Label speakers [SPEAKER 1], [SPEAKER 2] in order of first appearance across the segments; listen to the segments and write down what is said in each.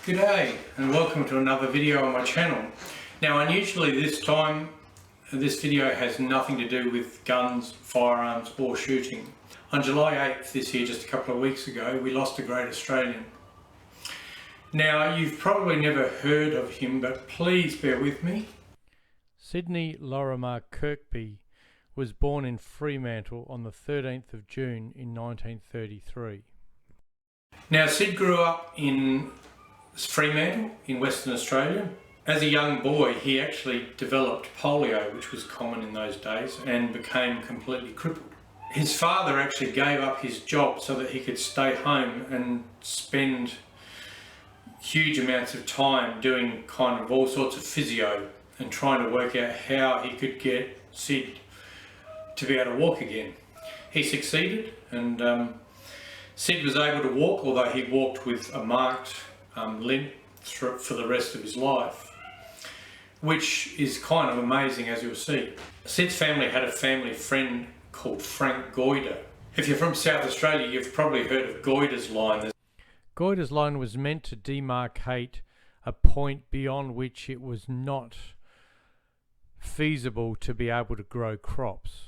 [SPEAKER 1] G'day and welcome to another video on my channel. Now unusually this time this video has nothing to do with guns, firearms or shooting. On July 8th this year, just a couple of weeks ago, we lost a great Australian. Now you've probably never heard of him, but please bear with me.
[SPEAKER 2] Sydney Lorimer Kirkby was born in Fremantle on the 13th of June in 1933.
[SPEAKER 1] Now Syd grew up in Fremantle in Western Australia. As a young boy he actually developed polio, which was common in those days, and became completely crippled. His father actually gave up his job so that he could stay home and spend huge amounts of time doing kind of all sorts of physio and trying to work out how he could get Syd to be able to walk again. He succeeded, and Syd was able to walk, although he walked with a marked limp for the rest of his life, which is kind of amazing, as you'll see. Syd's family had a family friend called Frank Goyder. If you're from South Australia, you've probably heard of Goyder's line.
[SPEAKER 2] Goyder's line was meant to demarcate a point beyond which it was not feasible to be able to grow crops.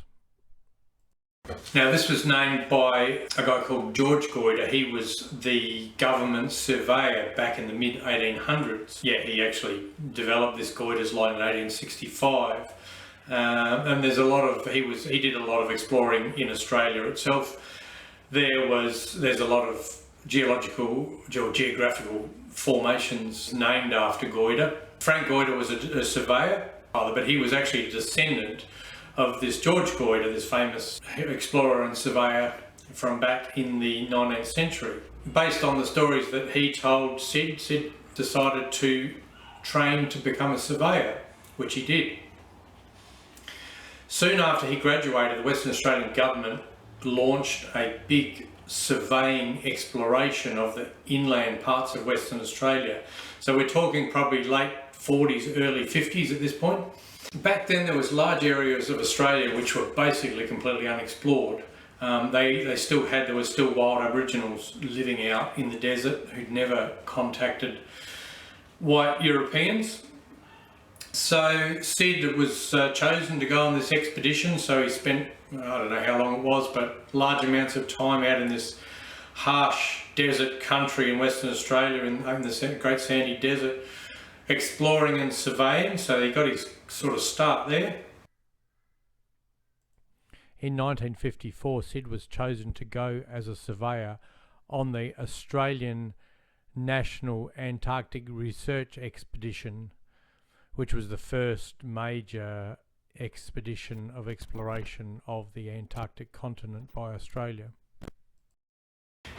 [SPEAKER 1] Now this was named by a guy called George Goyder. He was the government surveyor back in the mid 1800s. Yeah, he actually developed this Goyder's line in 1865. And there's a lot of, he did a lot of exploring in Australia itself. There's a lot of geographical formations named after Goyder. Frank Goyder was a surveyor, but he was actually a descendant of this George Goyder, this famous explorer and surveyor from back in the 19th century. Based on the stories that he told Syd, Syd decided to train to become a surveyor, which he did. Soon after he graduated, the Western Australian government launched a big surveying exploration of the inland parts of Western Australia. So we're talking probably late 40s, early 50s at this point. Back then there was large areas of Australia which were basically completely unexplored. There were still wild Aboriginals living out in the desert who'd never contacted white Europeans. So Syd was chosen to go on this expedition, so he spent, I don't know how long it was, but large amounts of time out in this harsh desert country in Western Australia, in the Great Sandy Desert, exploring and surveying. So he got his sort of start there.
[SPEAKER 2] In 1954, Syd was chosen to go as a surveyor on the Australian National Antarctic Research Expedition, which was the first major expedition of exploration of the Antarctic continent by Australia.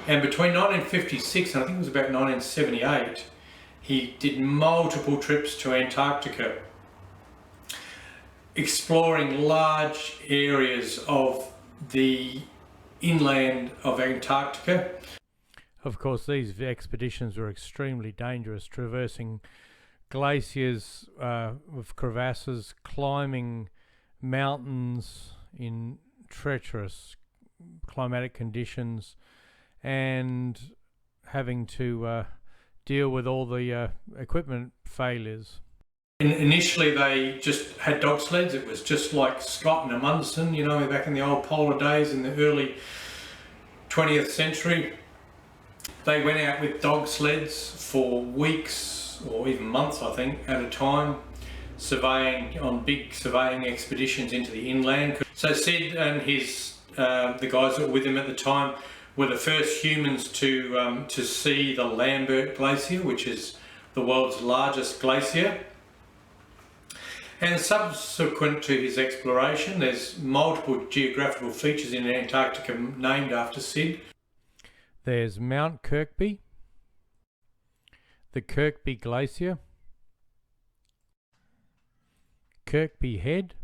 [SPEAKER 1] And between 1956 and I think it was about 1978, he did multiple trips to Antarctica, exploring large areas of the inland of Antarctica.
[SPEAKER 2] Of course, these expeditions were extremely dangerous, traversing glaciers with crevasses, climbing mountains in treacherous climatic conditions, and having to deal with all the equipment failures.
[SPEAKER 1] Initially they just had dog sleds. It was just like Scott and Amundsen, you know, back in the old polar days in the early 20th century. They went out with dog sleds for weeks or even months, I think, at a time, surveying on big surveying expeditions into the inland. So Syd and the guys that were with him at the time were the first humans to see the Lambert Glacier, which is the world's largest glacier. And subsequent to his exploration, there's multiple geographical features in Antarctica named after Syd.
[SPEAKER 2] There's Mount Kirkby, the Kirkby Glacier, Kirkby Head,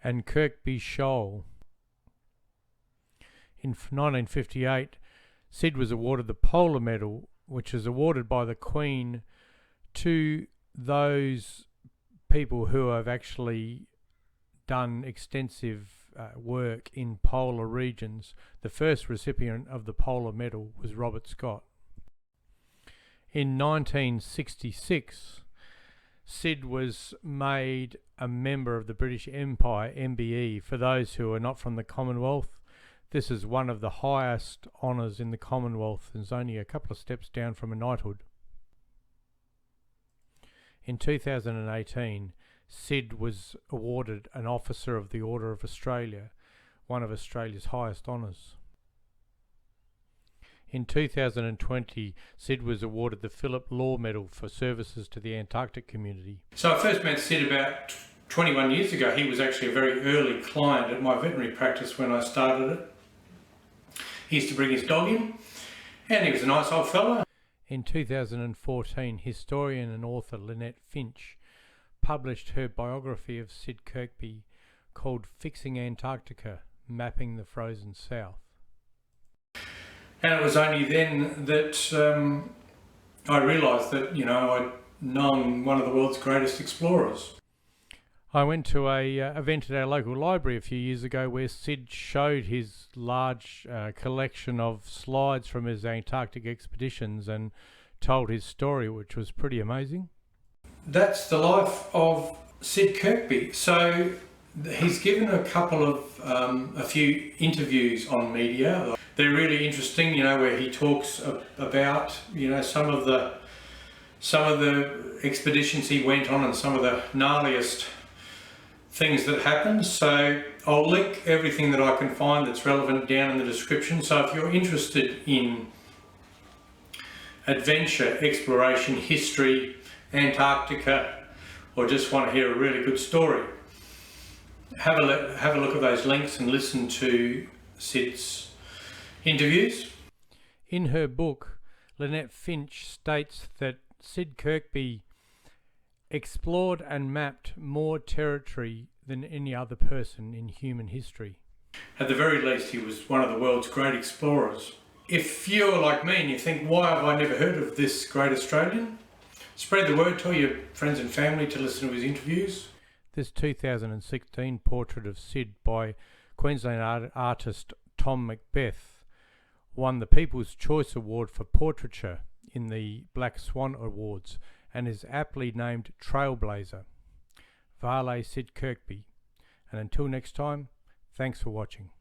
[SPEAKER 2] and Kirkby Shoal. In 1958, Syd was awarded the Polar Medal, which is awarded by the Queen to those people who have actually done extensive work in polar regions. The first recipient of the Polar Medal was Robert Scott. In 1966, Syd was made a member of the British Empire, MBE. For those who are not from the Commonwealth, this is one of the highest honours in the Commonwealth and is only a couple of steps down from a knighthood. In 2018, Syd was awarded an Officer of the Order of Australia, one of Australia's highest honours. In 2020, Syd was awarded the Philip Law Medal for services to the Antarctic community.
[SPEAKER 1] So I first met Syd about 21 years ago. He was actually a very early client at my veterinary practice when I started it. He used to bring his dog in, and he was a nice old fellow.
[SPEAKER 2] In 2014, historian and author Lyn French published her biography of Syd Kirkby called Fixing Antarctica, Mapping the Frozen South.
[SPEAKER 1] And it was only then that I realised that, I'd known one of the world's greatest explorers.
[SPEAKER 2] I went to a event at our local library a few years ago where Syd showed his large collection of slides from his Antarctic expeditions and told his story, which was pretty amazing.
[SPEAKER 1] That's the life of Syd Kirkby. So he's given a few interviews on media. They're really interesting, where he talks about, some of the expeditions he went on and some of the gnarliest things that happened. So I'll link everything that I can find that's relevant down in the description. So if you're interested in adventure, exploration, history, Antarctica, or just want to hear a really good story, have a look at those links and listen to Syd's interviews.
[SPEAKER 2] In her book, Lyn French states that Syd Kirkby explored and mapped more territory than any other person in human history.
[SPEAKER 1] At the very least, he was one of the world's great explorers. If you're like me and you think, why have I never heard of this great Australian? Spread the word, tell your friends and family to listen to his interviews.
[SPEAKER 2] This 2016 portrait of Syd by Queensland artist Tom Macbeth won the People's Choice Award for Portraiture in the Black Swan Awards and is aptly named Trailblazer. Vale Syd Kirkby. And until next time, thanks for watching.